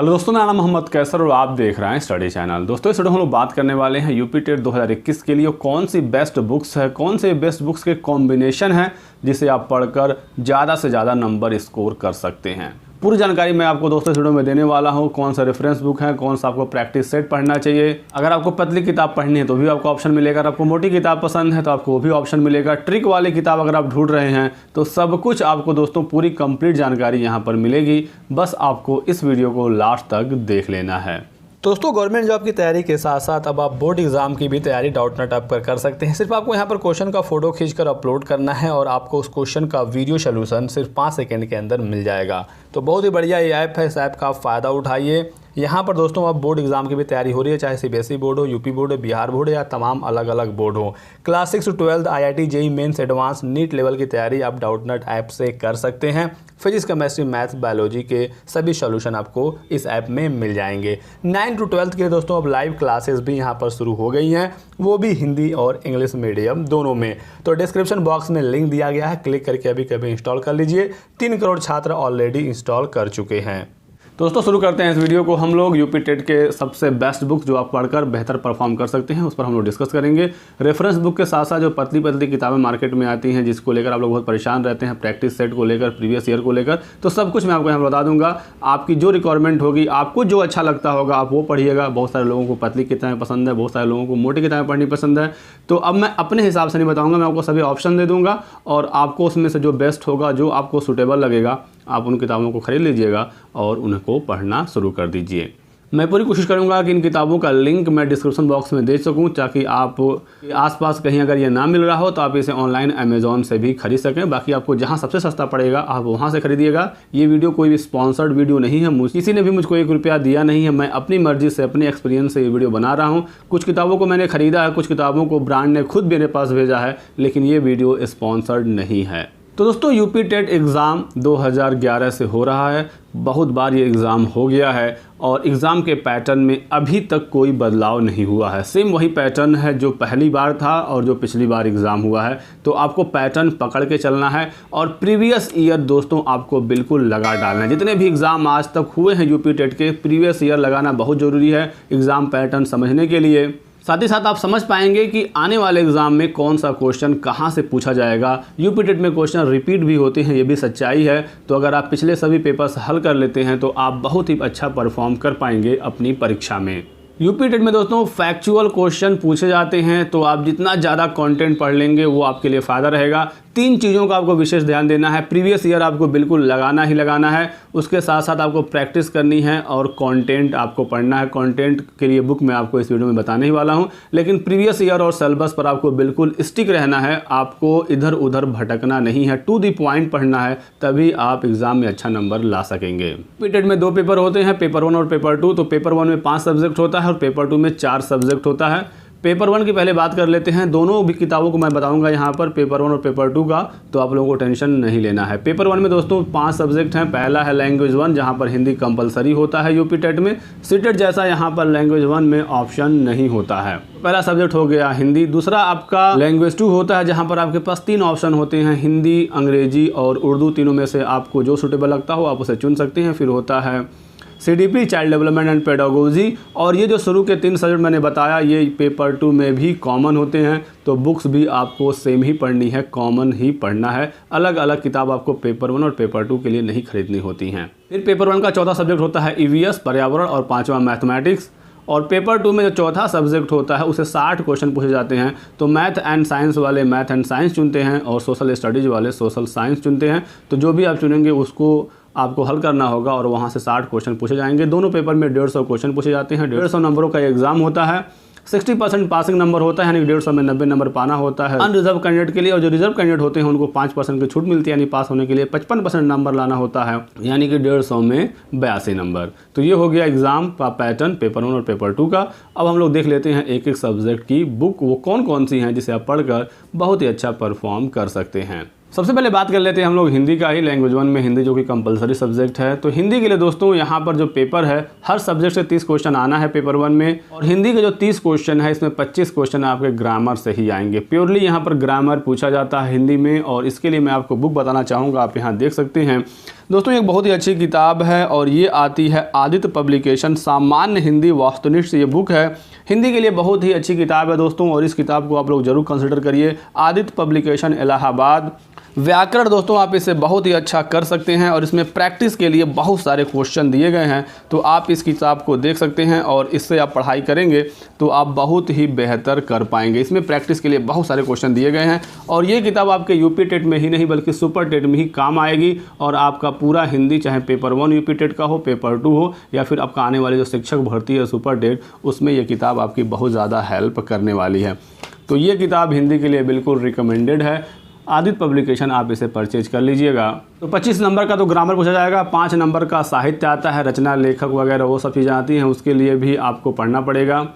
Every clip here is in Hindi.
हेलो दोस्तों, मेरा नाम मोहम्मद कैसर और आप देख रहे हैं स्टडी चैनल। दोस्तों इस वीडियो में हम लोग बात करने वाले हैं यूपी टेट 2021 के लिए कौन सी बेस्ट बुक्स है, कौन से बेस्ट बुक्स के कॉम्बिनेशन है जिसे आप पढ़कर ज़्यादा से ज़्यादा नंबर स्कोर कर सकते हैं। पूरी जानकारी मैं आपको दोस्तों इस वीडियो में देने वाला हूं। कौन सा रेफरेंस बुक है, कौन सा आपको प्रैक्टिस सेट पढ़ना चाहिए। अगर आपको पतली किताब पढ़नी है तो भी आपको ऑप्शन मिलेगा, अगर आपको मोटी किताब पसंद है तो आपको वो भी ऑप्शन मिलेगा। ट्रिक वाली किताब अगर आप ढूंढ रहे हैं तो सब कुछ आपको दोस्तों पूरी कंप्लीट जानकारी यहाँ पर मिलेगी। बस आपको इस वीडियो को लास्ट तक देख लेना है। दोस्तों गवर्नमेंट जॉब की तैयारी के साथ साथ अब आप बोर्ड एग्जाम की भी तैयारी डाउटनेट ऐप पर कर सकते हैं। सिर्फ आपको यहाँ पर क्वेश्चन का फोटो खींचकर अपलोड करना है और आपको उस क्वेश्चन का वीडियो सोल्यूशन सिर्फ 5 सेकंड के अंदर मिल जाएगा। तो बहुत ही बढ़िया ये ऐप है, इस ऐप का आप फ़ायदा उठाइए। यहाँ पर दोस्तों अब बोर्ड एग्जाम की भी तैयारी हो रही है, चाहे सीबीएसई बोर्ड हो, यूपी बोर्ड हो, बिहार बोर्ड या तमाम अलग अलग बोर्ड हो। Class 6 to 12 IIT JEE mains advance NEET level की तैयारी आप डाउटनेट ऐप से कर सकते हैं। फिजिक्स केमिस्ट्री मैथ्स बायोलॉजी के सभी सॉल्यूशन आपको इस ऐप में मिल जाएंगे। 9 to 12 के लिए दोस्तों अब लाइव क्लासेस भी यहाँ पर शुरू हो गई हैं, वो भी हिंदी और इंग्लिश मीडियम दोनों में। तो डिस्क्रिप्शन बॉक्स में लिंक दिया गया है, क्लिक करके अभी कभी इंस्टॉल कर लीजिए। 3 करोड़ छात्र ऑलरेडी इंस्टॉल कर चुके हैं। दोस्तों शुरू करते हैं इस वीडियो को। हम लोग यूपी टेट के सबसे बेस्ट बुक जो आप पढ़कर बेहतर परफॉर्म कर सकते हैं उस पर हम लोग डिस्कस करेंगे। रेफरेंस बुक के साथ साथ जो पतली पतली किताबें मार्केट में आती हैं जिसको लेकर आप लोग बहुत परेशान रहते हैं, प्रैक्टिस सेट को लेकर, प्रीवियस ईयर को लेकर, तो सब कुछ मैं आपको यहाँ बता दूंगा। आपकी जो रिक्वायरमेंट होगी, आपको जो अच्छा लगता होगा आप वो पढ़िएगा। बहुत सारे लोगों को पतली किताबें पसंद है, बहुत सारे लोगों को मोटी किताबें पढ़नी पसंद है। तो अब मैं अपने हिसाब से नहीं बताऊँगा, मैं आपको सभी ऑप्शन दे दूँगा और आपको उसमें से जो बेस्ट होगा, जो आपको सूटेबल लगेगा, आप उन किताबों को खरीद लीजिएगा और उनको पढ़ना शुरू कर दीजिए। मैं पूरी कोशिश करूंगा कि इन किताबों का लिंक मैं डिस्क्रिप्शन बॉक्स में दे सकूं, ताकि आप आसपास कहीं अगर ये ना मिल रहा हो तो आप इसे ऑनलाइन अमेज़ॉन से भी खरीद सकें। बाकी आपको जहां सबसे सस्ता पड़ेगा आप वहां से खरीदिएगा। ये वीडियो कोई भी स्पॉन्सर्ड वीडियो नहीं है, किसी ने भी मुझको 1 रुपया दिया नहीं है। मैं अपनी मर्जी से, अपने एक्सपीरियंस से ये वीडियो बना रहा हूँ। कुछ किताबों को मैंने खरीदा है, कुछ किताबों को ब्रांड ने खुद मेरे पास भेजा है, लेकिन ये वीडियो स्पॉन्सर्ड नहीं है। तो दोस्तों यूपी टेट एग्ज़ाम 2011 से हो रहा है। बहुत बार ये एग्ज़ाम हो गया है और एग्ज़ाम के पैटर्न में अभी तक कोई बदलाव नहीं हुआ है। सेम वही पैटर्न है जो पहली बार था और जो पिछली बार एग्ज़ाम हुआ है। तो आपको पैटर्न पकड़ के चलना है और प्रीवियस ईयर दोस्तों आपको बिल्कुल लगा डालना है। जितने भी एग्ज़ाम आज तक हुए हैं यूपी टेट के, प्रीवियस ईयर लगाना बहुत ज़रूरी है एग्ज़ाम पैटर्न समझने के लिए। साथ ही साथ आप समझ पाएंगे कि आने वाले एग्जाम में कौन सा क्वेश्चन कहां से पूछा जाएगा। यूपी टेट में क्वेश्चन रिपीट भी होते हैं, ये भी सच्चाई है। तो अगर आप पिछले सभी पेपर्स हल कर लेते हैं तो आप बहुत ही अच्छा परफॉर्म कर पाएंगे अपनी परीक्षा में। यूपी टेट में दोस्तों फैक्चुअल क्वेश्चन पूछे जाते हैं, तो आप जितना ज़्यादा कंटेंट पढ़ लेंगे वो आपके लिए फ़ायदा रहेगा। 3 चीज़ों का आपको विशेष ध्यान देना है। प्रीवियस ईयर आपको बिल्कुल लगाना ही लगाना है, उसके साथ साथ आपको प्रैक्टिस करनी है और कंटेंट आपको पढ़ना है। कंटेंट के लिए बुक मैं आपको इस वीडियो में बताने ही वाला हूं, लेकिन प्रीवियस ईयर और सिलेबस पर आपको बिल्कुल स्टिक रहना है। आपको इधर उधर भटकना नहीं है, टू द पॉइंट पढ़ना है, तभी आप एग्जाम में अच्छा नंबर ला सकेंगे। यूपी टेट में 2 पेपर होते हैं, पेपर 1 और पेपर 2। तो पेपर 1 में 5 सब्जेक्ट होता है और पेपर 2 में 4 सब्जेक्ट होता है। पेपर 1 की पहले बात कर लेते हैं। दोनों भी किताबों को मैं बताऊंगा यहाँ पर, पेपर 1 और पेपर 2 का, तो आप लोगों को टेंशन नहीं लेना है। पेपर 1 में दोस्तों 5 सब्जेक्ट हैं। पहला है लैंग्वेज 1, जहाँ पर हिंदी कंपलसरी होता है यूपी टेट में। सीटेट जैसा यहाँ पर लैंग्वेज 1 में ऑप्शन नहीं होता है। पहला सब्जेक्ट हो गया हिंदी। दूसरा आपका लैंग्वेज 2 होता है, जहाँ पर आपके पास 3 ऑप्शन होते हैं, हिंदी, अंग्रेजी और उर्दू। तीनों में से आपको जो सूटेबल लगता हो आप उसे चुन सकते हैं। फिर होता है CDP child development and pedagogy. और ये जो शुरू के 3 सब्जेक्ट मैंने बताया ये पेपर 2 में भी कॉमन होते हैं। तो बुक्स भी आपको सेम ही पढ़नी है, कॉमन ही पढ़ना है। अलग अलग किताब आपको पेपर 1 और पेपर 2 के लिए नहीं खरीदनी होती हैं। फिर पेपर 1 का चौथा सब्जेक्ट होता है EVS पर्यावरण और 5वां मैथमेटिक्स। और पेपर 2 में जो चौथा सब्जेक्ट होता है उसे 60 क्वेश्चन पूछे जाते हैं। तो मैथ एंड साइंस वाले मैथ एंड साइंस चुनते हैं और सोशल स्टडीज़ वाले सोशल साइंस चुनते हैं। तो जो भी आप चुनेंगे उसको आपको हल करना होगा और वहाँ से 60 क्वेश्चन पूछे जाएंगे। दोनों पेपर में 150 क्वेश्चन पूछे जाते हैं। 150 नंबरों का एग्जाम होता है। 60% पासिंग नंबर होता है, यानी 150 में 90 नंबर पाना होता है अनरिजर्व कैंडिडेट के लिए। और जो रिजर्व कैंडिडेट होते हैं उनको 5% की छूट मिलती है, यानी पास होने के लिए 55% नंबर लाना होता है, यानी कि 150 में 82 नंबर। तो ये हो गया एग्जाम का पैटर्न पेपर 1 और पेपर 2 का। अब हम लोग देख लेते हैं एक एक सब्जेक्ट की बुक वो कौन कौन सी हैं जिसे आप पढ़कर बहुत ही अच्छा परफॉर्म कर सकते हैं। सबसे पहले बात कर लेते हैं हम लोग हिंदी का ही, लैंग्वेज 1 में हिंदी जो कि कंपलसरी सब्जेक्ट है। तो हिंदी के लिए दोस्तों यहाँ पर जो पेपर है, हर सब्जेक्ट से 30 क्वेश्चन आना है पेपर 1 में, और हिंदी के जो 30 क्वेश्चन है इसमें 25 क्वेश्चन आपके ग्रामर से ही आएंगे। प्योरली यहाँ पर ग्रामर पूछा जाता है हिंदी में, और इसके लिए मैं आपको बुक बताना चाहूँगा, आप यहाँ देख सकते हैं दोस्तों। एक बहुत ही अच्छी किताब है और ये आती है आदित्य पब्लिकेशन, सामान्य हिंदी वास्तुनिष्ठ ये बुक है। हिंदी के लिए बहुत ही अच्छी किताब है दोस्तों, और इस किताब को आप लोग जरूर कंसिडर करिए। आदित्य पब्लिकेशन इलाहाबाद। व्याकरण दोस्तों आप इसे बहुत ही अच्छा कर सकते हैं, और इसमें प्रैक्टिस के लिए बहुत सारे क्वेश्चन दिए गए हैं, तो आप इस किताब को देख सकते हैं और इससे आप पढ़ाई करेंगे तो आप बहुत ही बेहतर कर पाएंगे। इसमें प्रैक्टिस के लिए बहुत सारे क्वेश्चन दिए गए हैं, और ये किताब आपके यूपी टेट में ही नहीं बल्कि सुपर टेट में ही काम आएगी, और आपका पूरा हिंदी चाहे पेपर 1 यूपी टेट का हो, पेपर 2 हो, या फिर आपका आने वाली जो शिक्षक भर्ती है सुपर टेट, उसमें यह किताब आपकी बहुत ज़्यादा हेल्प करने वाली है। तो ये किताब हिंदी के लिए बिल्कुल रिकमेंडेड है। आदित्य पब्लिकेशन आप इसे परचेज कर लीजिएगा। तो 25 नंबर का तो ग्रामर पूछा जाएगा, 5 नंबर का साहित्य आता है, रचना लेखक वगैरह वो सब चीज़ें आती हैं, उसके लिए भी आपको पढ़ना पड़ेगा।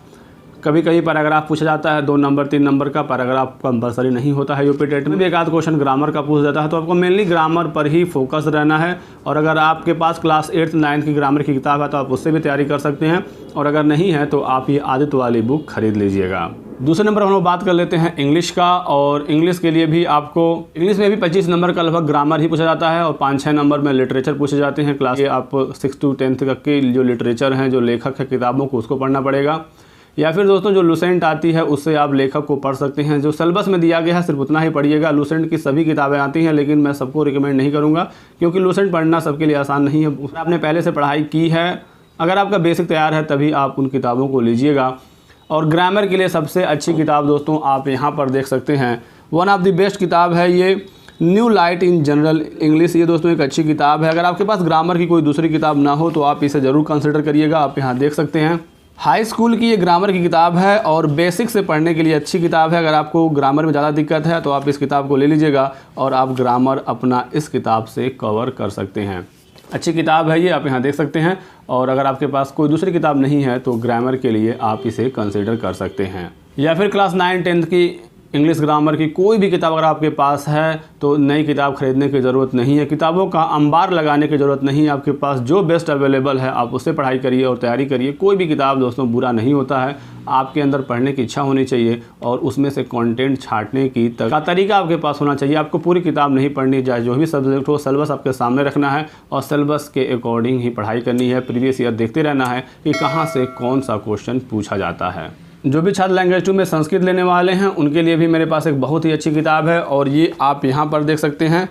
कभी कभी पैराग्राफ पूछा जाता है, 2 नंबर 3 नंबर का पैराग्राफ कंपलसरी नहीं होता है यूपी टेट में भी। एक आध क्वेश्चन ग्रामर का पूछ जाता है, तो आपको मेनली ग्रामर पर ही फोकस रहना है। और अगर आपके पास क्लास 8th 9th की ग्रामर की किताब है तो आप उससे भी तैयारी कर सकते हैं, और अगर नहीं है तो आप ये आदित्य वाली बुक खरीद लीजिएगा। दूसरे नंबर हम लोग बात कर लेते हैं इंग्लिश का, और इंग्लिश के लिए भी आपको इंग्लिश में भी 25 नंबर का लगभग ग्रामर ही पूछा जाता है, और 5-6 नंबर में लिटरेचर पूछे जाते हैं। क्लास आप 6 to 10th तक के जो लिटरेचर हैं, जो लेखक है किताबों को, उसको पढ़ना पड़ेगा। या फिर दोस्तों जो लुसेंट आती है उससे आप लेखक को पढ़ सकते हैं। जो सिलेबस में दिया गया है सिर्फ उतना ही पढ़िएगा। लुसेंट की सभी किताबें आती हैं, लेकिन मैं सबको रिकमेंड नहीं करूँगा, क्योंकि लुसेंट पढ़ना सबके लिए आसान नहीं है। आपने पहले से पढ़ाई की है, अगर आपका बेसिक तैयार है तभी आप उन किताबों को लीजिएगा। और ग्रामर के लिए सबसे अच्छी किताब दोस्तों आप यहाँ पर देख सकते हैं, वन ऑफ द बेस्ट किताब है ये, new light in general English. ये दोस्तों एक अच्छी किताब है। अगर आपके पास ग्रामर की कोई दूसरी किताब ना हो तो आप इसे ज़रूर कंसिडर करिएगा। आप यहाँ देख सकते हैं, हाई स्कूल की ये ग्रामर की किताब है, और बेसिक से पढ़ने के लिए अच्छी किताब है। अगर आपको ग्रामर में ज़्यादा दिक्कत है तो आप इस किताब को ले लीजिएगा, और आप ग्रामर अपना इस किताब से कवर कर सकते हैं। अच्छी किताब है ये, आप यहाँ देख सकते हैं। और अगर आपके पास कोई दूसरी किताब नहीं है तो ग्रामर के लिए आप इसे कंसिडर कर सकते हैं। या फिर क्लास 9-10th की इंग्लिश ग्रामर की कोई भी किताब अगर आपके पास है तो नई किताब खरीदने की ज़रूरत नहीं है, किताबों का अंबार लगाने की ज़रूरत नहीं है। आपके पास जो बेस्ट अवेलेबल है आप उससे पढ़ाई करिए और तैयारी करिए। कोई भी किताब दोस्तों बुरा नहीं होता है, आपके अंदर पढ़ने की इच्छा होनी चाहिए, और उसमें से कंटेंट छांटने की तरीका आपके पास होना चाहिए। आपको पूरी किताब नहीं पढ़नी, चाहे जो भी सब्जेक्ट हो, सिलेबस आपके सामने रखना है और सिलेबस के अकॉर्डिंग ही पढ़ाई करनी है। प्रीवियस ईयर देखते रहना है कि कहाँ से कौन सा क्वेश्चन पूछा जाता है। जो भी छात्र लैंग्वेज 2 में संस्कृत लेने वाले हैं उनके लिए भी मेरे पास एक बहुत ही अच्छी किताब है, और ये आप यहाँ पर देख सकते हैं।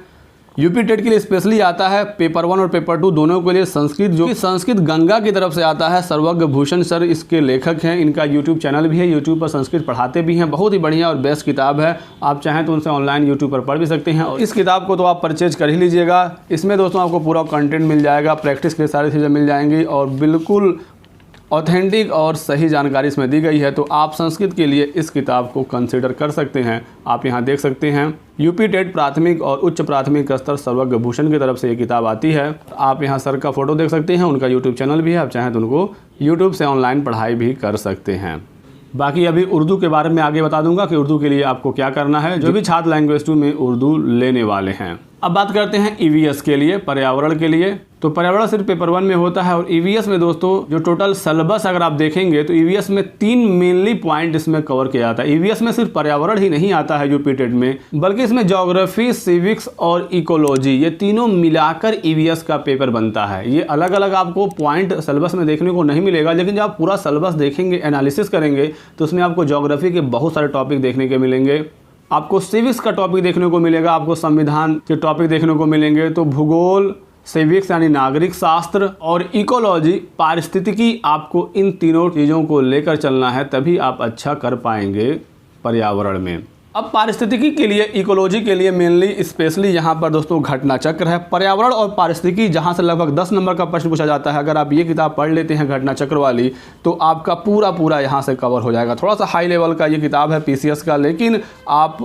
यूपी टेट के लिए स्पेशली आता है, पेपर 1 और पेपर 2 दोनों के लिए संस्कृत, जो कि संस्कृत गंगा की तरफ से आता है। सर्वज्ञ भूषण सर इसके लेखक हैं, इनका यूट्यूब चैनल भी है, यूट्यूब पर संस्कृत पढ़ाते भी हैं। बहुत ही बढ़िया और बेस्ट किताब है, आप चाहें तो उनसे ऑनलाइन यूट्यूब पर पढ़ भी सकते हैं। और इस किताब को तो आप परचेज कर ही लीजिएगा। इसमें दोस्तों आपको पूरा कंटेंट मिल जाएगा, प्रैक्टिस के सारी चीज़ें मिल जाएंगी, और बिल्कुल ऑथेंटिक और सही जानकारी इसमें दी गई है। तो आप संस्कृत के लिए इस किताब को कंसिडर कर सकते हैं। आप यहाँ देख सकते हैं, यूपी टेट प्राथमिक और उच्च प्राथमिक स्तर सर्वज्ञ भूषण की तरफ से ये किताब आती है। आप यहाँ सर का फोटो देख सकते हैं, उनका यूट्यूब चैनल भी है, आप चाहें तो उनको यूट्यूब से ऑनलाइन पढ़ाई भी कर सकते हैं। बाकी अभी उर्दू के बारे में आगे बता दूंगा कि उर्दू के लिए आपको क्या करना है, जो भी छात्र लैंग्वेज 2 में उर्दू लेने वाले हैं। अब बात करते हैं ईवीएस के लिए, पर्यावरण के लिए। तो पर्यावरण सिर्फ पेपर 1 में होता है, और ईवीएस में दोस्तों जो टोटल सिलेबस अगर आप देखेंगे तो ईवीएस में 3 मेनली पॉइंट इसमें कवर किया जाता है। ईवीएस में सिर्फ पर्यावरण ही नहीं आता है यूपी टेट में, बल्कि इसमें ज्योग्राफी, सिविक्स और इकोलॉजी, ये तीनों मिलाकर ईवीएस का पेपर बनता है। ये अलग अलग आपको पॉइंट सिलेबस में देखने को नहीं मिलेगा, लेकिन जब आप पूरा सिलेबस देखेंगे, एनालिसिस करेंगे, तो उसमें आपको ज्योग्राफी के बहुत सारे टॉपिक देखने के मिलेंगे, आपको सिविक्स का टॉपिक देखने को मिलेगा, आपको संविधान के टॉपिक देखने को मिलेंगे। तो भूगोल, सिविक्स यानी नागरिक शास्त्र, और इकोलॉजी पारिस्थितिकी, आपको इन तीनों चीज़ों को लेकर चलना है, तभी आप अच्छा कर पाएंगे पर्यावरण में। अब पारिस्थितिकी के लिए, इकोलॉजी के लिए मेनली स्पेशली यहाँ पर दोस्तों घटना चक्र है। पर्यावरण और पारिस्थितिकी जहाँ से लगभग 10 नंबर का प्रश्न पूछा जाता है। अगर आप ये किताब पढ़ लेते हैं घटना चक्र वाली, तो आपका पूरा यहाँ से कवर हो जाएगा। थोड़ा सा हाई लेवल का ये किताब है पीसीएस का, लेकिन आप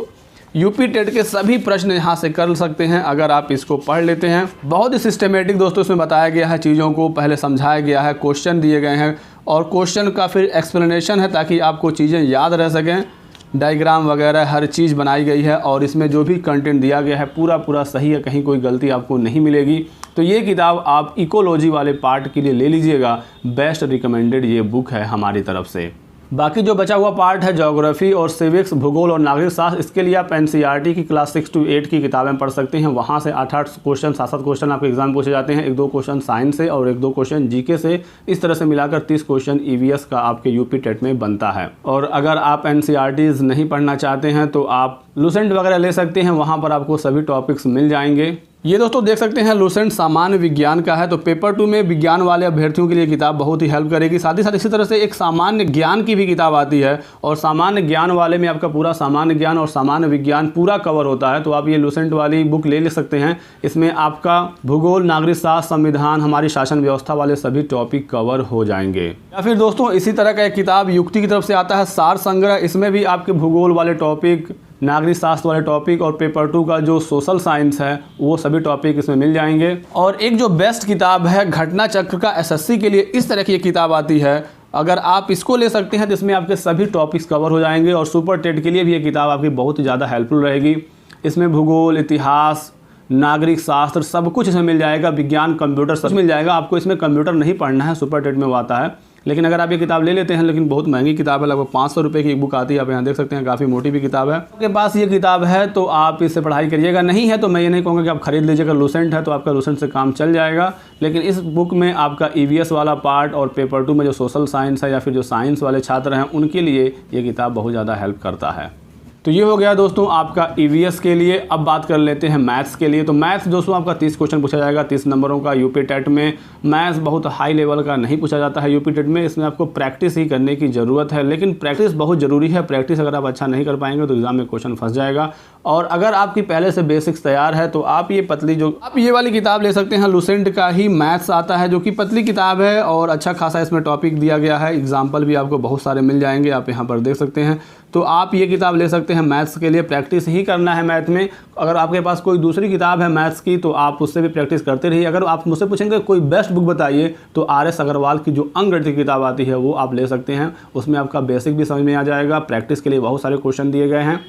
यूपी टेट के सभी प्रश्न यहाँ से कर सकते हैं अगर आप इसको पढ़ लेते हैं। बहुत ही सिस्टमेटिक दोस्तों इसमें बताया गया है, चीज़ों को पहले समझाया गया है, क्वेश्चन दिए गए हैं, और क्वेश्चन का फिर एक्सप्लेनेशन है ताकि आपको चीज़ें याद रह सकें। डायग्राम वगैरह हर चीज़ बनाई गई है और इसमें जो भी कंटेंट दिया गया है पूरा सही है, कहीं कोई गलती आपको नहीं मिलेगी। तो ये किताब आप इकोलॉजी वाले पार्ट के लिए ले लीजिएगा, बेस्ट रिकमेंडेड ये बुक है हमारी तरफ से। बाकी जो बचा हुआ पार्ट है ज्योग्राफी और सिविक्स, भूगोल और नागरिक शास्त्र, इसके लिए आप एनसीईआरटी की क्लास 6 से 8 की किताबें पढ़ सकते हैं। वहाँ से 8-8 क्वेश्चन 7-7 क्वेश्चन आपके एग्जाम पूछे जाते हैं, 1-2 क्वेश्चन साइंस से और 1-2 क्वेश्चन जीके से। इस तरह से मिलाकर 30 क्वेश्चन ईवीएस का आपके यूपी टेट में बनता है। और अगर आप एनसीईआरटीज़ नहीं पढ़ना चाहते हैं तो आप लुसेंट वगैरह ले सकते हैं, वहाँ पर आपको सभी टॉपिक्स मिल जाएंगे। ये दोस्तों देख सकते हैं लुसेंट सामान्य विज्ञान का है, तो पेपर 2 में विज्ञान वाले अभ्यर्थियों के लिए किताब बहुत ही हेल्प करेगी। साथ ही साथ इसी तरह से एक सामान्य ज्ञान की भी किताब आती है और सामान्य ज्ञान वाले में आपका पूरा सामान्य ज्ञान और सामान्य विज्ञान पूरा कवर होता है। तो आप ये लुसेंट वाली बुक ले सकते हैं। इसमें आपका भूगोल, नागरिक शास्त्र, संविधान, हमारी शासन व्यवस्था वाले सभी टॉपिक कवर हो जाएंगे। या फिर दोस्तों इसी तरह का एक किताब युक्ति की तरफ से आता है, सार संग्रह। इसमें भी आपके भूगोल वाले टॉपिक, नागरिक शास्त्र वाले टॉपिक और पेपर 2 का जो सोशल साइंस है वो सभी टॉपिक इसमें मिल जाएंगे। और एक जो बेस्ट किताब है घटना चक्र का, एसएससी के लिए इस तरह की एक किताब आती है। अगर आप इसको ले सकते हैं तो इसमें आपके सभी टॉपिक्स कवर हो जाएंगे और सुपर टेट के लिए भी ये किताब आपकी बहुत ही ज़्यादा हेल्पफुल रहेगी। इसमें भूगोल, इतिहास, नागरिक शास्त्र सब कुछ इसमें मिल जाएगा, विज्ञान, कंप्यूटर सब मिल जाएगा। आपको इसमें कंप्यूटर नहीं पढ़ना है, सुपर टेट में वो आता है। लेकिन अगर आप ये किताब ले लेते हैं, लेकिन बहुत महंगी किताब है, लगभग 500 रुपये की एक बुक आती है, आप यहाँ देख सकते हैं, काफ़ी मोटी भी किताब है। आपके पास ये किताब है तो आप इससे पढ़ाई करिएगा, नहीं है तो मैं ये नहीं कहूँगा कि आप खरीद लीजिएगा। लुसेंट है तो आपका लुसेंट से काम चल जाएगा, लेकिन इस बुक में आपका ईवीएस वाला पार्ट और पेपर 2 में जो सोशल साइंस है या फिर जो साइंस वाले छात्र हैं उनके लिए ये किताब बहुत ज़्यादा हेल्प करता है। तो ये हो गया दोस्तों आपका ईवीएस के लिए। अब बात कर लेते हैं मैथ्स के लिए। तो मैथ्स दोस्तों आपका 30 क्वेश्चन पूछा जाएगा, 30 नंबरों का यूपी टेट में। मैथ्स बहुत हाई लेवल का नहीं पूछा जाता है यूपी टेट में, इसमें आपको प्रैक्टिस ही करने की ज़रूरत है। लेकिन प्रैक्टिस बहुत ज़रूरी है, प्रैक्टिस अगर आप अच्छा नहीं कर पाएंगे तो एग्जाम में क्वेश्चन फंस जाएगा। और अगर आपकी पहले से बेसिक्स तैयार है तो आप ये पतली आप ये वाली किताब ले सकते हैं। लुसेंट का ही मैथ्स आता है जो कि पतली किताब है और अच्छा खासा इसमें टॉपिक दिया गया है। एग्जाम्पल भी आपको बहुत सारे मिल जाएंगे, आप यहाँ पर देख सकते हैं। तो आप ये किताब ले सकते हैं मैथ्स के लिए। प्रैक्टिस ही करना है मैथ में। अगर आपके पास कोई दूसरी किताब है मैथ्स की तो आप उससे भी प्रैक्टिस करते रहिए। अगर आप मुझसे पूछेंगे कोई बेस्ट बुक बताइए तो RS अग्रवाल की जो अंकगणित की किताब आती है वो आप ले सकते हैं। उसमें आपका बेसिक भी समझ में आ जाएगा, प्रैक्टिस के लिए बहुत सारे क्वेश्चन दिए गए हैं।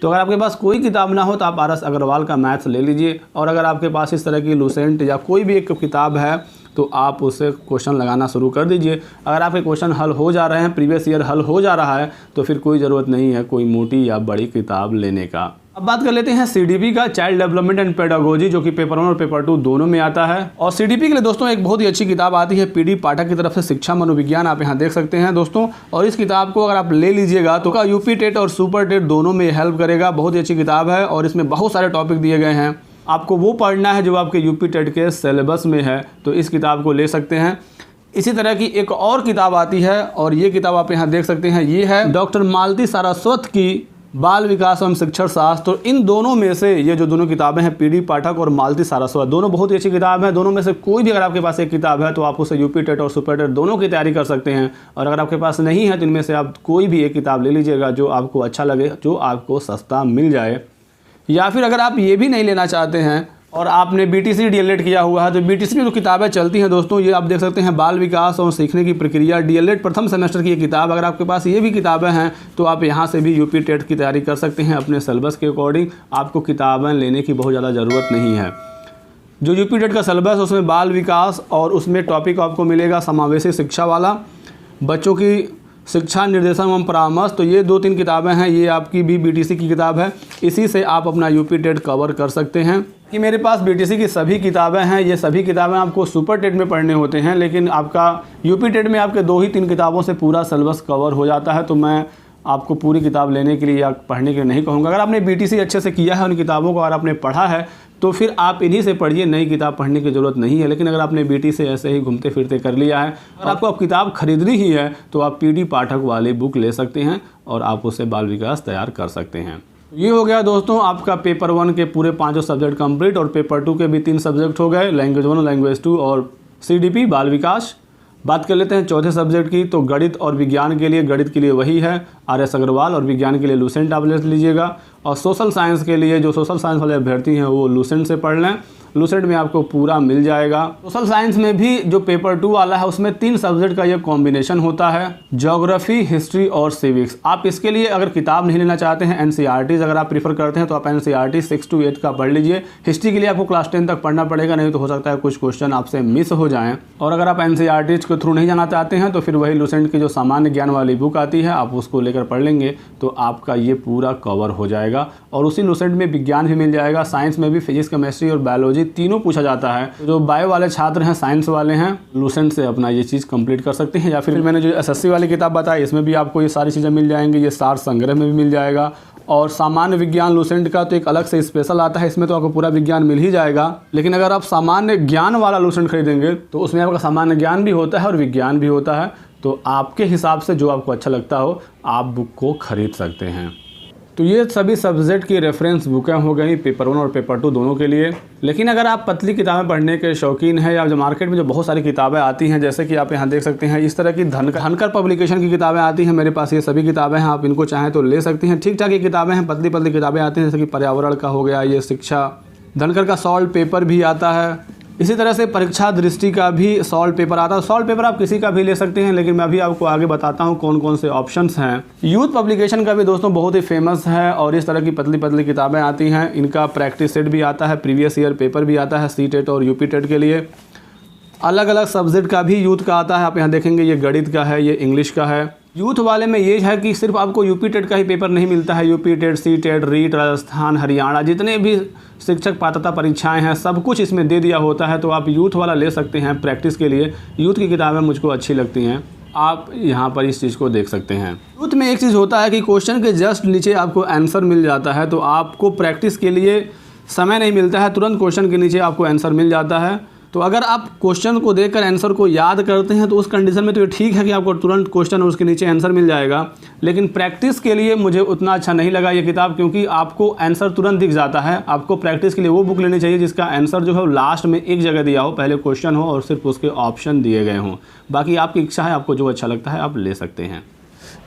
तो अगर आपके पास कोई किताब ना हो तो आप RS अग्रवाल का मैथ्स ले लीजिए। और अगर आपके पास इस तरह की लुसेंट या कोई भी एक किताब है तो आप उससे क्वेश्चन लगाना शुरू कर दीजिए। अगर आपके क्वेश्चन हल हो जा रहे हैं, प्रीवियस ईयर हल हो जा रहा है, तो फिर कोई ज़रूरत नहीं है कोई मोटी या बड़ी किताब लेने का। अब बात कर लेते हैं CDP का, चाइल्ड डेवलपमेंट एंड पेडागोजी, जो कि पेपर 1 और पेपर 2 दोनों में आता है। और CDP के लिए दोस्तों एक बहुत ही अच्छी किताब आती है PD पाठक की तरफ से, शिक्षा मनोविज्ञान, आप यहाँ देख सकते हैं दोस्तों। और इस किताब को अगर आप ले लीजिएगा तो का यूपी टेट और सुपर टेट दोनों में हेल्प करेगा। बहुत ही अच्छी किताब है और इसमें बहुत सारे टॉपिक दिए गए हैं। आपको वो पढ़ना है जो आपके यूपी टेट के सिलेबस में है, तो इस किताब को ले सकते हैं। इसी तरह की एक और किताब आती है और ये किताब आप यहाँ देख सकते हैं, ये है डॉक्टर मालती सारस्वत की बाल विकास एवं शिक्षण शास्त्र। तो इन दोनों में से ये जो दोनों किताबें हैं, PD पाठक और मालती सारस्वत, दोनों बहुत ही अच्छी किताब है। दोनों में से कोई भी अगर आपके पास एक किताब है तो आप उससे यूपी टेट और सुपर टेट दोनों की तैयारी कर सकते हैं। और अगर आपके पास नहीं है तो इनमें से आप कोई भी एक किताब ले लीजिएगा जो आपको अच्छा लगे, जो आपको सस्ता मिल जाए। या फिर अगर आप ये भी नहीं लेना चाहते हैं और आपने BTC DLED किया हुआ है तो BTC की जो किताबें चलती हैं दोस्तों, ये आप देख सकते हैं, बाल विकास और सीखने की प्रक्रिया, DLED प्रथम सेमेस्टर की ये किताब। अगर आपके पास ये भी किताबें हैं तो आप यहाँ से भी यूपी टेट की तैयारी कर सकते हैं अपने सिलेबस के अकॉर्डिंग। आपको किताबें लेने की बहुत ज़्यादा ज़रूरत नहीं है। जो यूपी टेट का सिलेबस है उसमें बाल विकास और उसमें टॉपिक आपको मिलेगा समावेशी शिक्षा वाला, बच्चों की शिक्षा निर्देशन एवं परामर्श। तो ये 2-3 किताबें हैं, ये आपकी भी BTC की किताब है। इसी से आप अपना यूपी टेट कवर कर सकते हैं। कि मेरे पास BTC की सभी किताबें हैं, ये सभी किताबें आपको सुपर टेट में पढ़ने होते हैं, लेकिन आपका यूपी टेट में आपके 2 ही 3 किताबों से पूरा सिलेबस कवर हो जाता है। तो मैं आपको पूरी किताब लेने के लिए या पढ़ने के लिए नहीं कहूँगा। अगर आपने BTC अच्छे से किया है, उन किताबों को अगर आपने पढ़ा है तो फिर आप इन्हीं से पढ़िए, नई किताब पढ़ने की ज़रूरत नहीं है। लेकिन अगर आपने BTC ऐसे ही घूमते फिरते कर लिया है और आपको अब किताब खरीदनी ही है तो आप PD पाठक वाली बुक ले सकते हैं और आप उससे बाल विकास तैयार कर सकते हैं। ये हो गया दोस्तों आपका पेपर 1 के पूरे 5 सब्जेक्ट कंप्लीट और पेपर 2 के भी 3 सब्जेक्ट हो गए, लैंग्वेज 1, लैंग्वेज 2 और CDP बाल विकास। बात कर लेते हैं चौथे सब्जेक्ट की। तो गणित और विज्ञान के लिए, गणित के लिए वही है RS अग्रवाल और विज्ञान के लिए लुसेंट आप ले लीजिएगा। और सोशल साइंस के लिए जो सोशल साइंस वाले अभ्यर्थी हैं वो लुसेंट से पढ़ लें। लूसेंट में आपको पूरा मिल जाएगा। सोशल साइंस में भी जो पेपर 2 वाला है उसमें 3 सब्जेक्ट का ये कॉम्बिनेशन होता है, ज्योग्राफी, हिस्ट्री और सिविक्स। आप इसके लिए अगर किताब नहीं लेना चाहते हैं, एनसीईआरटी अगर आप प्रीफर करते हैं तो आप एनसीईआरटी 6 to 8 का पढ़ लीजिए। हिस्ट्री के लिए आपको क्लास 10 तक पढ़ना पड़ेगा, नहीं तो हो सकता है कुछ क्वेश्चन आपसे मिस हो जाएं। और अगर आप एनसीईआरटी के थ्रू नहीं जाना चाहते हैं तो फिर वही लूसेंट की जो सामान्य ज्ञान वाली बुक आती है आप उसको लेकर पढ़ लेंगे तो आपका ये पूरा कवर हो जाएगा। और उसी लूसेंट में विज्ञान भी मिल जाएगा, साइंस में भी फिजिक्स, केमिस्ट्री और बायोलॉजी तीनों पूछा जाता है। जो बायो वाले छात्र हैं, साइंस वाले हैं, लूसेंट से अपना ये चीज़ कंप्लीट कर सकते हैं। या फिर मैंने जो एसएससी वाली किताब बताई इसमें भी आपको ये सारी चीज़ें मिल जाएंगी, ये सार संग्रह में भी मिल जाएगा। और सामान्य विज्ञान लूसेंट का तो एक अलग से स्पेशल आता है, इसमें तो आपको पूरा विज्ञान मिल ही जाएगा। लेकिन अगर आप सामान्य ज्ञान वाला लूसेंट खरीदेंगे तो उसमें आपका सामान्य ज्ञान भी होता है और विज्ञान भी होता है। तो आपके हिसाब से जो आपको अच्छा लगता हो आप बुक को खरीद सकते हैं। तो ये सभी सब्जेक्ट की रेफरेंस बुकें हो गई पेपर 1 और पेपर 2 दोनों के लिए। लेकिन अगर आप पतली किताबें पढ़ने के शौकीन हैं या जो मार्केट में जो बहुत सारी किताबें आती हैं, जैसे कि आप यहाँ देख सकते हैं इस तरह की धनकर पब्लिकेशन की किताबें आती हैं, मेरे पास ये सभी किताबें हैं, आप इनको चाहें तो ले सकते हैं। ठीक ठाक ये किताबें हैं, पतली पतली किताबें आती हैं, जैसे कि पर्यावरण का हो गया, ये शिक्षा, धनकर का सॉल्व पेपर भी आता है। इसी तरह से परीक्षा दृष्टि का भी सॉल्व पेपर आता है। सॉल्व पेपर आप किसी का भी ले सकते हैं, लेकिन मैं अभी आपको आगे बताता हूँ कौन कौन से ऑप्शंस हैं। यूथ पब्लिकेशन का भी दोस्तों बहुत ही फेमस है और इस तरह की पतली पतली किताबें आती हैं। इनका प्रैक्टिस सेट भी आता है, प्रीवियस ईयर पेपर भी आता है सीटेट और यूपीटेट के लिए। अलग अलग सब्जेक्ट का भी यूथ का आता है, आप यहाँ देखेंगे ये गणित का है, ये इंग्लिश का है। यूथ वाले में ये है कि सिर्फ आपको यूपीटेट का ही पेपर नहीं मिलता है, यूपीटेट, सीटेट, रीट, राजस्थान, हरियाणा, जितने भी शिक्षक पात्रता परीक्षाएं हैं सब कुछ इसमें दे दिया होता है। तो आप यूथ वाला ले सकते हैं प्रैक्टिस के लिए। यूथ की किताबें मुझको अच्छी लगती हैं, आप यहाँ पर इस चीज़ को देख सकते हैं। यूथ में एक चीज़ होता है कि क्वेश्चन के जस्ट नीचे आपको आंसर मिल जाता है, तो आपको प्रैक्टिस के लिए समय नहीं मिलता है, तुरंत क्वेश्चन के नीचे आपको आंसर मिल जाता है। तो अगर आप क्वेश्चन को देखकर आंसर को याद करते हैं तो उस कंडीशन में तो ये ठीक है कि आपको तुरंत क्वेश्चन और उसके नीचे आंसर मिल जाएगा। लेकिन प्रैक्टिस के लिए मुझे उतना अच्छा नहीं लगा ये किताब, क्योंकि आपको आंसर तुरंत दिख जाता है। आपको प्रैक्टिस के लिए वो बुक लेनी चाहिए जिसका आंसर जो है वो लास्ट में एक जगह दिया हो, पहले क्वेश्चन हो और सिर्फ उसके ऑप्शन दिए गए हों। बाकी आपकी इच्छा है, आपको जो अच्छा लगता है आप ले सकते हैं।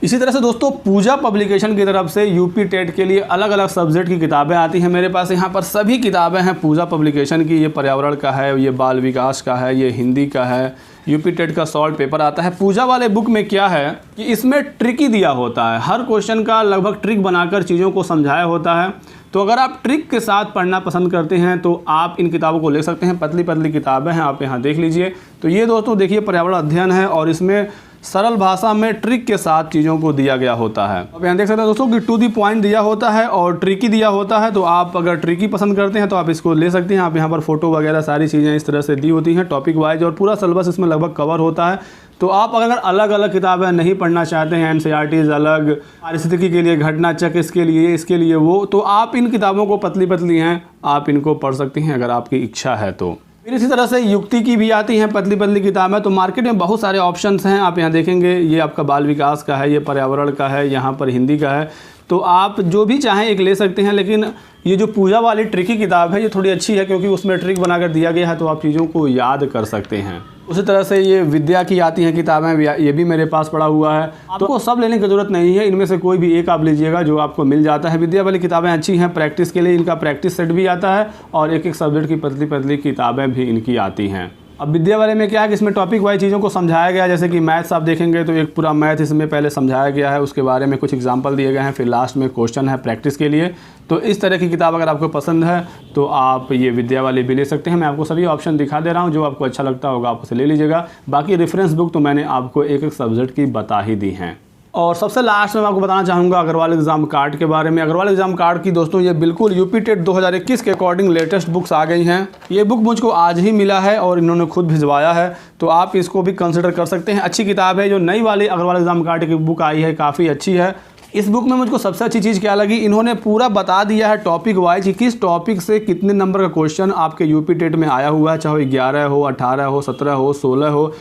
इसी तरह से दोस्तों पूजा पब्लिकेशन की तरफ से यूपी टेट के लिए अलग अलग सब्जेक्ट की किताबें आती हैं। मेरे पास यहाँ पर सभी किताबें हैं पूजा पब्लिकेशन की। ये पर्यावरण का है, ये बाल विकास का है, ये हिंदी का है, यूपी टेट का सॉल्व पेपर आता है। पूजा वाले बुक में क्या है कि इसमें ट्रिक दिया होता है, हर क्वेश्चन का लगभग ट्रिक बनाकर चीज़ों को समझाया होता है। तो अगर आप ट्रिक के साथ पढ़ना पसंद करते हैं तो आप इन किताबों को ले सकते हैं। पतली पतली किताबें हैं, आप यहाँ देख लीजिए। तो ये दोस्तों देखिए पर्यावरण अध्ययन है और इसमें सरल भाषा में ट्रिक के साथ चीज़ों को दिया गया होता है। अब यहाँ देख सकते हैं दोस्तों कि टू दी पॉइंट दिया होता है और ट्रिकी दिया होता है। तो आप अगर ट्रिकी पसंद करते हैं तो आप इसको ले सकते हैं। आप यहाँ पर फोटो वगैरह सारी चीज़ें इस तरह से दी होती हैं टॉपिक वाइज और पूरा सिलेबस इसमें लगभग कवर होता है। तो आप अगर अलग अलग किताबें नहीं पढ़ना चाहते हैं, एनसीईआरटीज़ अलग, पारिस्थितिकी के लिए घटना चक्र, इसके लिए वो, तो आप इन किताबों को पतली पतली हैं आप इनको पढ़ सकते हैं अगर आपकी इच्छा है तो। फिर इसी तरह से युक्ति की भी आती हैं पतली पतली किताबें। तो मार्केट में बहुत सारे ऑप्शंस हैं, आप यहाँ देखेंगे ये आपका बाल विकास का है, ये पर्यावरण का है, यहाँ पर हिंदी का है। तो आप जो भी चाहें एक ले सकते हैं। लेकिन ये जो पूजा वाली ट्रिकी किताब है ये थोड़ी अच्छी है क्योंकि उसमें ट्रिक बनाकर दिया गया है तो आप चीज़ों को याद कर सकते हैं। उसी तरह से ये विद्या की आती हैं किताबें, ये भी मेरे पास पड़ा हुआ है। आपको सब लेने की ज़रूरत नहीं है, इनमें से कोई भी एक आप लीजिएगा जो आपको मिल जाता है। विद्या वाली किताबें अच्छी हैं प्रैक्टिस के लिए, इनका प्रैक्टिस सेट भी आता है और एक एक सब्जेक्ट की पतली पतली किताबें भी इनकी आती हैं। अब विद्या वाले में क्या है कि इसमें टॉपिक वाइज चीज़ों को समझाया गया है। जैसे कि मैथ्स आप देखेंगे तो एक पूरा मैथ इसमें पहले समझाया गया है, उसके बारे में कुछ एग्जांपल दिए गए हैं, फिर लास्ट में क्वेश्चन है प्रैक्टिस के लिए। तो इस तरह की किताब अगर आपको पसंद है तो आप ये विद्या वाली भी ले सकते हैं। मैं आपको सभी ऑप्शन दिखा दे रहा हूँ, जो आपको अच्छा लगता होगा आप उसे ले लीजिएगा। बाकी रेफरेंस बुक तो मैंने आपको एक एक सब्जेक्ट की बता ही दी हैं। और सबसे लास्ट में मैं आपको बताना चाहूँगा अग्रवाल एग्जाम कार्ड के बारे में। अग्रवाल एग्जाम कार्ड की दोस्तों ये बिल्कुल यूपी टेट 2021 के अकॉर्डिंग लेटेस्ट बुक्स आ गई हैं। ये बुक मुझको आज ही मिला है और इन्होंने खुद भिजवाया है, तो आप इसको भी कंसिडर कर सकते हैं। अच्छी किताब है। जो नई वाली अग्रवाल एग्जाम कार्ड की बुक आई है काफ़ी अच्छी है। इस बुक में मुझको सबसे अच्छी चीज़ क्या लगी, इन्होंने पूरा बता दिया है टॉपिक वाइज कि किस टॉपिक से कितने नंबर का क्वेश्चन आपके यूपी टेट में आया हुआ है, चाहे 11 हो, 18 हो, 17 हो, 16 हो,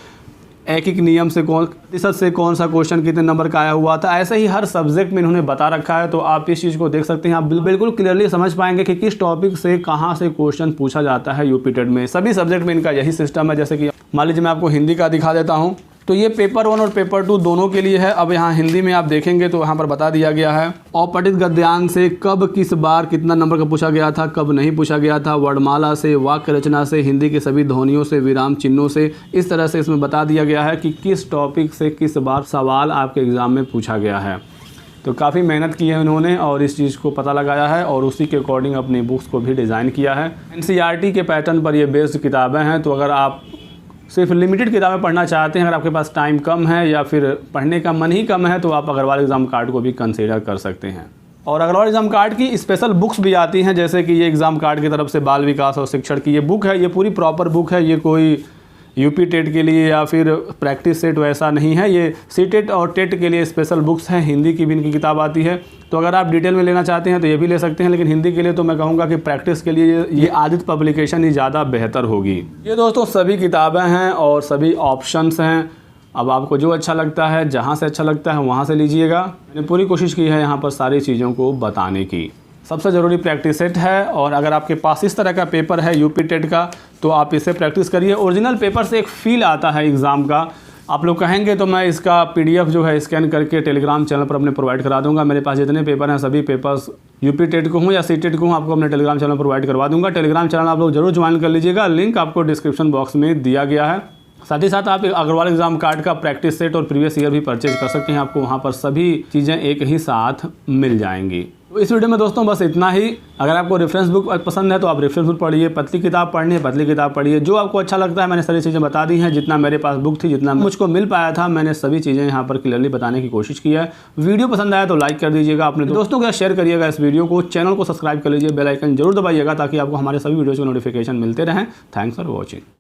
एक एक नियम से प्रतिशत से कौन सा क्वेश्चन कितने नंबर का आया हुआ था। ऐसे ही हर सब्जेक्ट में इन्होंने बता रखा है, तो आप इस चीज़ को देख सकते हैं। आप बिल्कुल क्लियरली समझ पाएंगे कि किस टॉपिक से कहाँ से क्वेश्चन पूछा जाता है यूपी टेट में। सभी सब्जेक्ट में इनका यही सिस्टम है। जैसे कि मान लीजिए मैं आपको हिंदी का दिखा देता हूँ। तो ये पेपर 1 और पेपर 2 दोनों के लिए है। अब यहाँ हिंदी में आप देखेंगे तो यहाँ पर बता दिया गया है, औपठित गद्यांश से कब किस बार कितना नंबर का पूछा गया था, कब नहीं पूछा गया था, वर्णमाला से, वाक्य रचना से, हिंदी के सभी ध्वनियों से, विराम चिन्हों से। इस तरह से इसमें बता दिया गया है कि किस टॉपिक से किस बार सवाल आपके एग्ज़ाम में पूछा गया है। तो काफ़ी मेहनत की है उन्होंने और इस चीज़ को पता लगाया है और उसी के अकॉर्डिंग अपनी बुक्स को भी डिज़ाइन किया है। NCERT के पैटर्न पर ये बेस्ड किताबें हैं। तो अगर आप सिर्फ लिमिटेड किताबें पढ़ना चाहते हैं, अगर आपके पास टाइम कम है या फिर पढ़ने का मन ही कम है, तो आप अग्रवाल एग्ज़ाम कार्ड को भी कंसीडर कर सकते हैं। और अग्रवाल एग्ज़ाम कार्ड की स्पेशल बुक्स भी आती हैं, जैसे कि ये एग्ज़ाम कार्ड की तरफ से बाल विकास और शिक्षण की ये बुक है। ये पूरी प्रॉपर बुक है, ये कोई यूपी टेट के लिए या फिर प्रैक्टिस सेट वैसा नहीं है। ये सीटेट और टेट के लिए स्पेशल बुक्स हैं। हिंदी की भी इनकी किताब आती है। तो अगर आप डिटेल में लेना चाहते हैं तो ये भी ले सकते हैं, लेकिन हिंदी के लिए तो मैं कहूँगा कि प्रैक्टिस के लिए ये आदित्य पब्लिकेशन ही ज़्यादा बेहतर होगी। ये दोस्तों सभी किताबें हैं और सभी ऑप्शंस हैं। अब आपको जो अच्छा लगता है, जहाँ से अच्छा लगता है वहाँ से लीजिएगा। मैंने पूरी कोशिश की है यहाँ पर सारी चीज़ों को बताने की। सबसे ज़रूरी प्रैक्टिस सेट है और अगर आपके पास इस तरह का पेपर है यूपी टेट का तो आप इससे प्रैक्टिस करिए। ओरिजिनल पेपर से एक फ़ील आता है एग्ज़ाम का। आप लोग कहेंगे तो मैं इसका PDF जो है स्कैन करके टेलीग्राम चैनल पर अपने प्रोवाइड करा दूंगा। मेरे पास जितने पेपर हैं सभी पेपर्स यूपी टेट को हूँ या सीटेट को हूँ, आपको अपने टेलीग्राम चैनल प्रोवाइड करवा दूंगा। टेलीग्राम चैनल आप लोग जरूर ज्वाइन कर लीजिएगा, लिंक आपको डिस्क्रिप्शन बॉक्स में दिया गया है। साथ ही साथ आप अग्रवाल एग्जाम कार्ड का प्रैक्टिस सेट और प्रीवियस ईयर भी परचेज कर सकते हैं। आपको वहाँ पर सभी चीज़ें एक ही साथ मिल जाएंगी। तो इस वीडियो में दोस्तों बस इतना ही। अगर आपको रेफरेंस बुक पसंद है तो आप रेफरेंस बुक पढ़िए, पतली किताब पढ़नी है पतली किताब पढ़िए, जो आपको अच्छा लगता है। मैंने सारी चीज़ें बता दी हैं, जितना मेरे पास बुक थी, जितना मुझको मिल पाया था, मैंने सभी चीज़ें यहाँ पर क्लियरली बताने की कोशिश की है। वीडियो पसंद आया तो लाइक कर दीजिएगा, अपने दोस्तों के साथ शेयर करिएगा इस वीडियो को, चैनल को सब्सक्राइब कर लीजिए, बेल आइकन जरूर दबाइएगा ताकि आपको हमारे सभी वीडियोज़ के नोटिफिकेशन मिलते रहें। Thanks for watching.